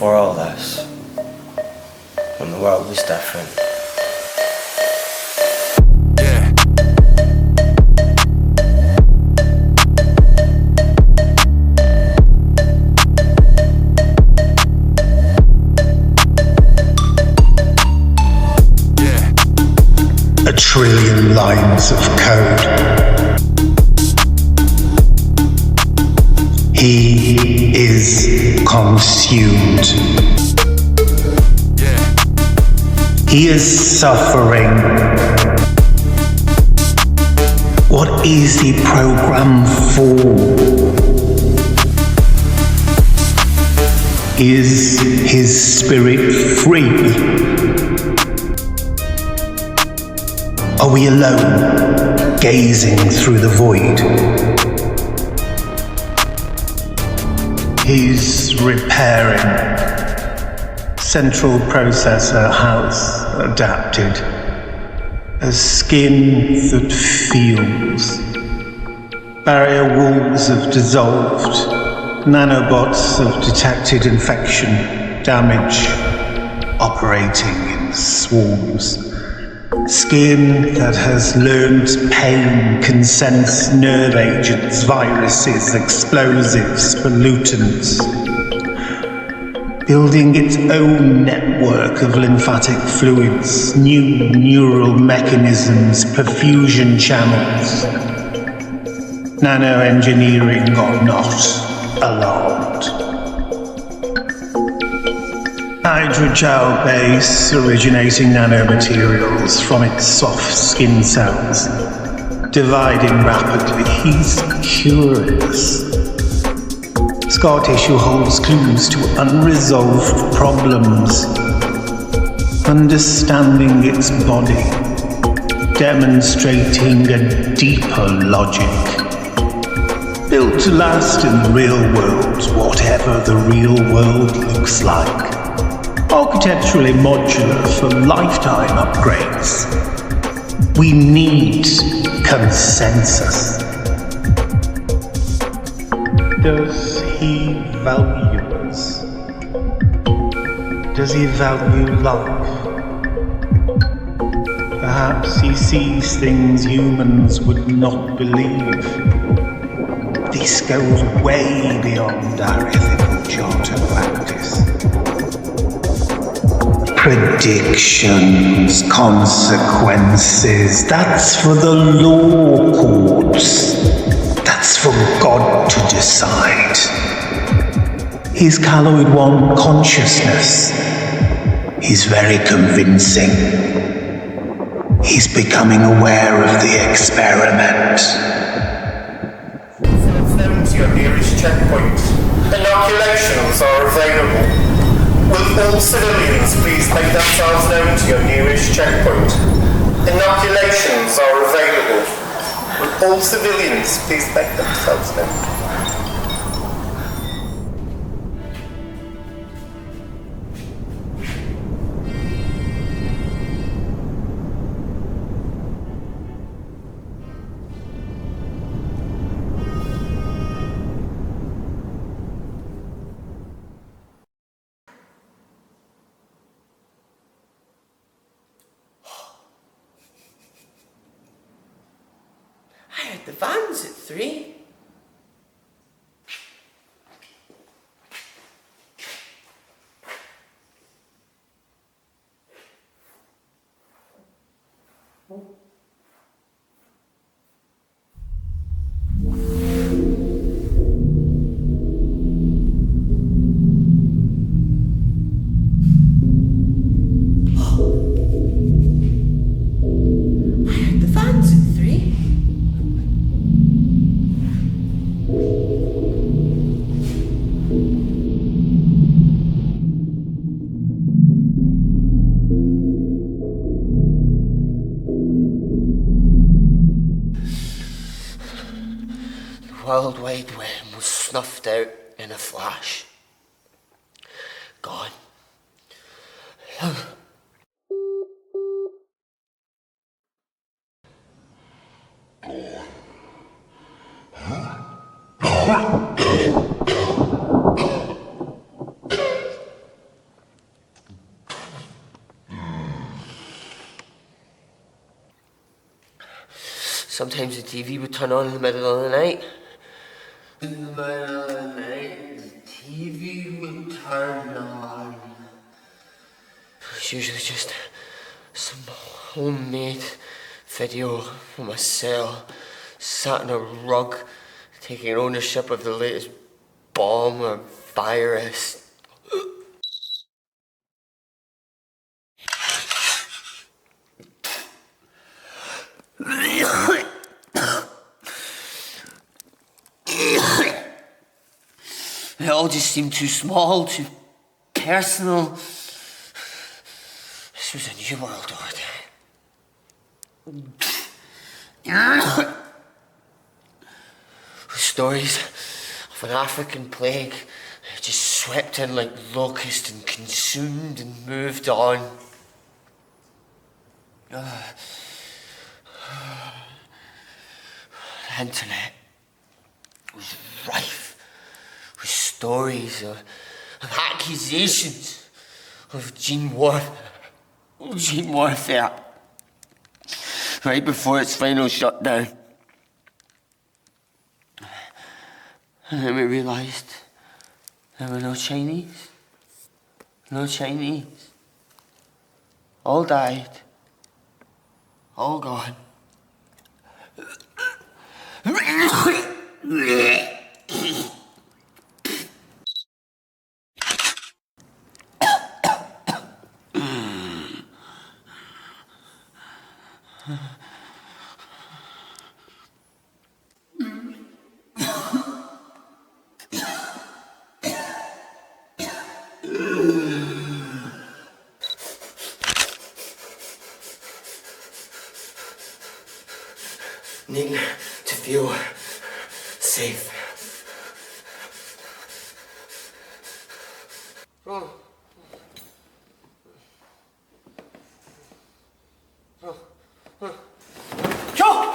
before all this, when the world was different. A trillion lines of code. He is consumed. He is suffering. What is he programmed for? Is his spirit free? Are we alone, gazing through the void? He's repairing. Central processor house adapted. A skin that feels. Barrier walls have dissolved. Nanobots have detected infection, damage, operating in swarms. Skin that has learned pain can sense nerve agents, viruses, explosives, pollutants. Building its own network of lymphatic fluids, new neural mechanisms, perfusion channels. Nanoengineering or not, alarmed. Hydrogel base originating nanomaterials from its soft skin cells, dividing rapidly. He's curious. Scar tissue holds clues to unresolved problems. Understanding its body, demonstrating a deeper logic. Built to last in the real world, whatever the real world looks like. Architecturally modular for lifetime upgrades. We need consensus. Does he value us? Does he value life? Perhaps he sees things humans would not believe. This goes way beyond our ethical charter practice. Predictions, consequences, that's for the law courts. That's for God to decide. He's Keloid One consciousness. He's very convincing. He's becoming aware of the experiment. Send to your nearest checkpoint. Inoculations are available. Will all civilians please make themselves known to your nearest checkpoint? Inoculations are available. Will all civilians please make themselves known? I had the vans at 3. World Wide Web was snuffed out in a flash. Gone. Sometimes the TV would turn on in the middle of the night. In the middle of the night, the TV would turn on. It's usually just some homemade video from a cell, sat on a rug, taking ownership of the latest bomb or virus. It all just seemed too small, too personal. This was a new world order. Stories of an African plague just swept in like locusts and consumed and moved on. The internet was rife with stories of accusations of gene warfare right before its final shutdown. And then we realised there were no Chinese. No Chinese. All died. All gone. Needing to feel safe. Joe!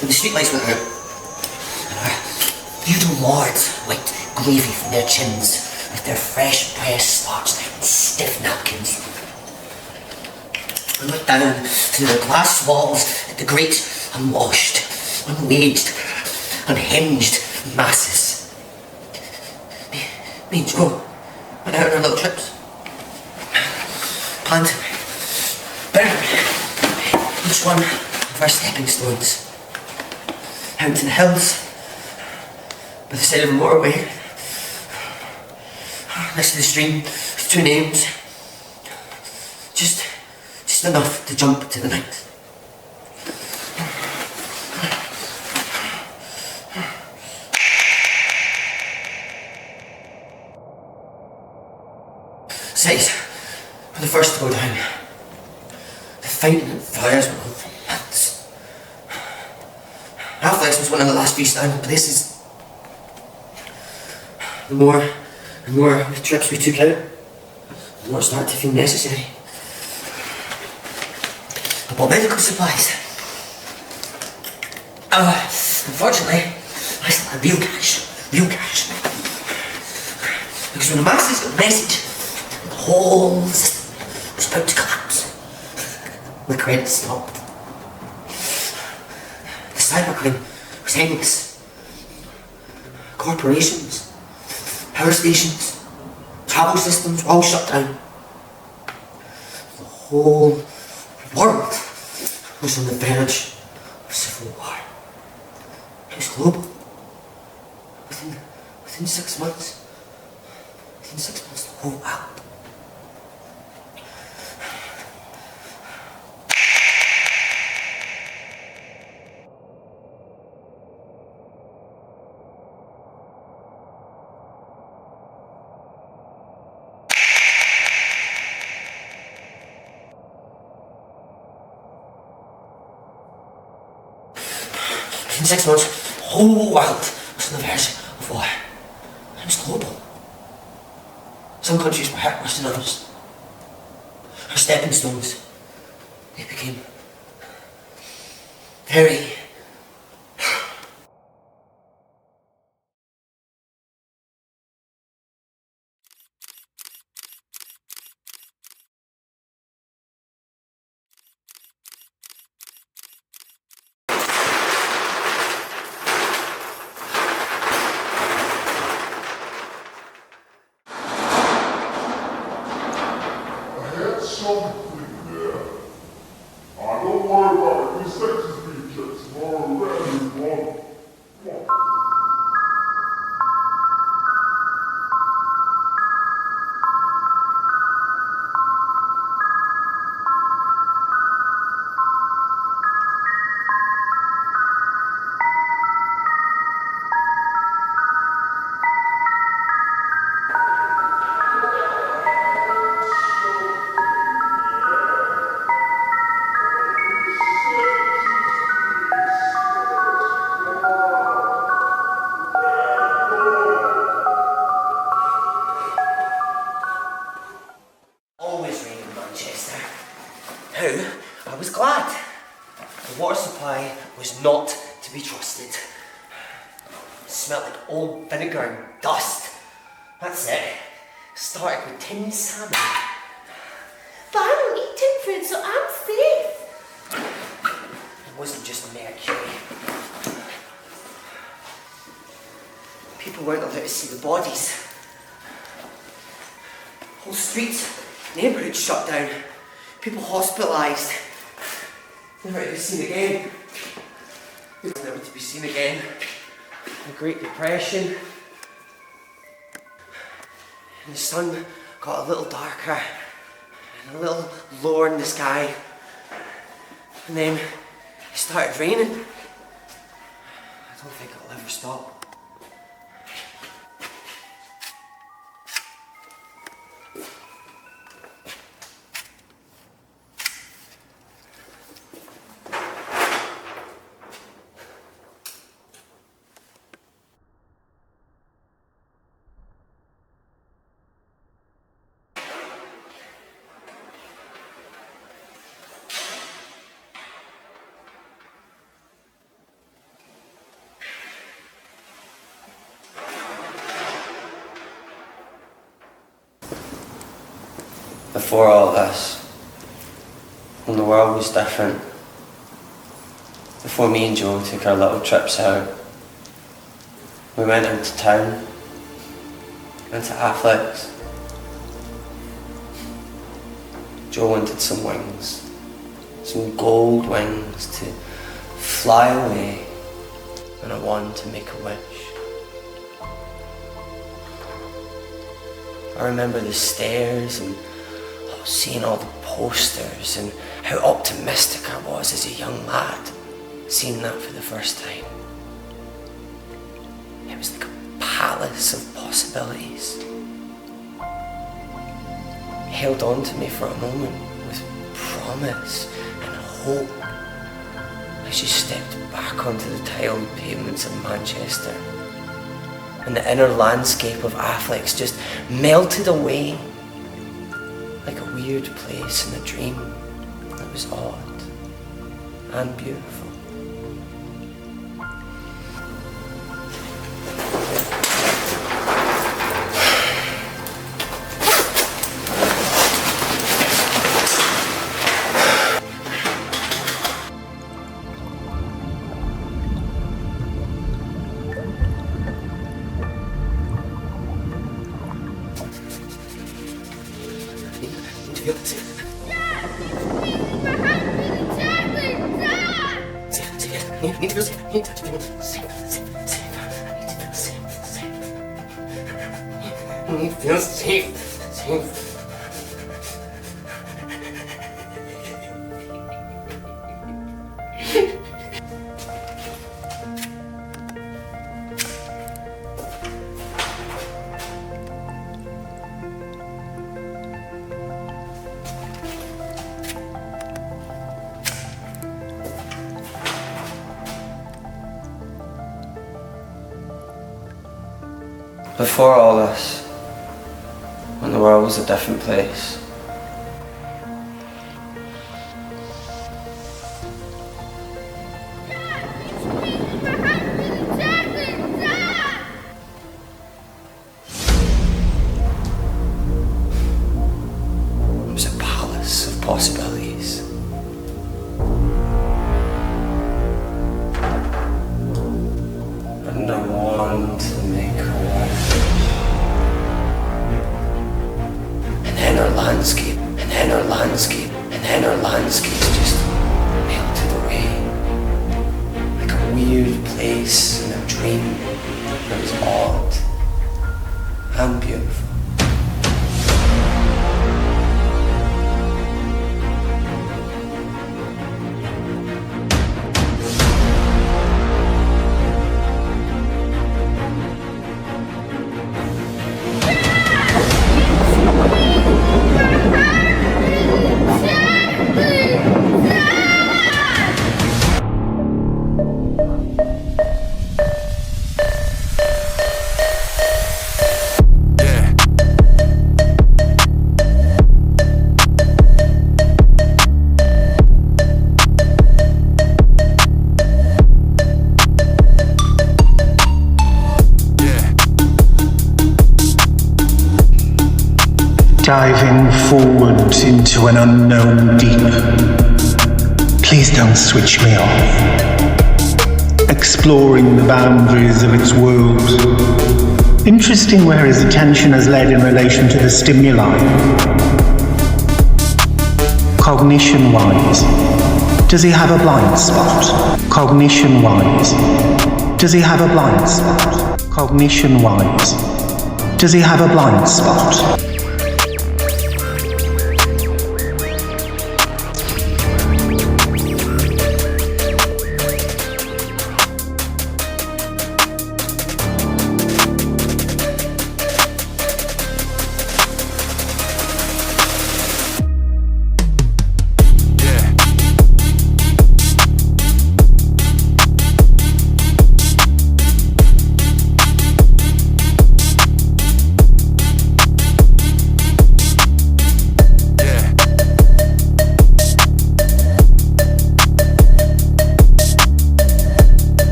When the streetlights went out, and our feudal lords wiped gravy from their chins with their fresh pressed starch and stiff napkins. We looked down through the glass walls at the great unwashed, unwaged, unhinged masses. Me and Joe went out on our little trips. Planned each one of our stepping stones. Out to the hills, by the side of a motorway, next to the stream, with two names. Just enough to jump to the night. Cities were the first to go down. The fighting and fires were on for months. Half-Life was one of the last few standing places. The more and more trips we took out, the more it started to feel necessary. I bought medical supplies. Unfortunately, I still had real cash. Because when the masses got the message, the whole system was about to collapse. The credit stopped. The cybercrime was endless. Corporations, power stations, travel systems were all shut down. The whole world was on the verge of civil war. It was global. Within 6 months, the whole world. In 6 months, the whole world was on the verge of war. It was global. Some countries were hurt worse than others. Our stepping stones, they became very something there. Don't worry about it. This sex is being checked tomorrow. Whatever you want. Come on. always rained in Manchester. Now, I was glad. The water supply was not to be trusted. It smelled like old vinegar and dust. That's it. Started with tinned salmon. But I don't eat tin food, so I'm safe. It wasn't just mercury. People weren't allowed to see the bodies. Whole streets, neighbourhoods shut down. People hospitalised. Never to be seen again. Never to be seen again. The Great Depression. And the sun got a little darker and a little lower in the sky. And then it started raining. I don't think it'll ever stop. Before all this, when the world was different, before me and Joe took our little trips out, we went into town, went to Affleck's. Joe wanted some wings, some gold wings to fly away, and I wanted to make a wish. I remember the stairs and seeing all the posters and how optimistic I was as a young lad, seeing that for the first time. It was like a palace of possibilities. It held on to me for a moment with promise and hope as you stepped back onto the tiled pavements of Manchester. And the inner landscape of Affleck's just melted away like a weird place in a dream that was odd and beautiful. Need to feel safe. Need to feel safe. Need to feel safe. Safe. Before all this, when the world was a different place. It was a palace of possibilities. And a wand to make her life. And then our landscape, and then our landscape, and then our landscapes just melted away. Like a weird place in a dream. It was odd and beautiful. Diving forward into an unknown deep. Please don't switch me off. Exploring the boundaries of its world. Interesting where his attention has led in relation to the stimuli. Cognition-wise, does he have a blind spot? Cognition-wise, does he have a blind spot? Cognition-wise, does he have a blind spot?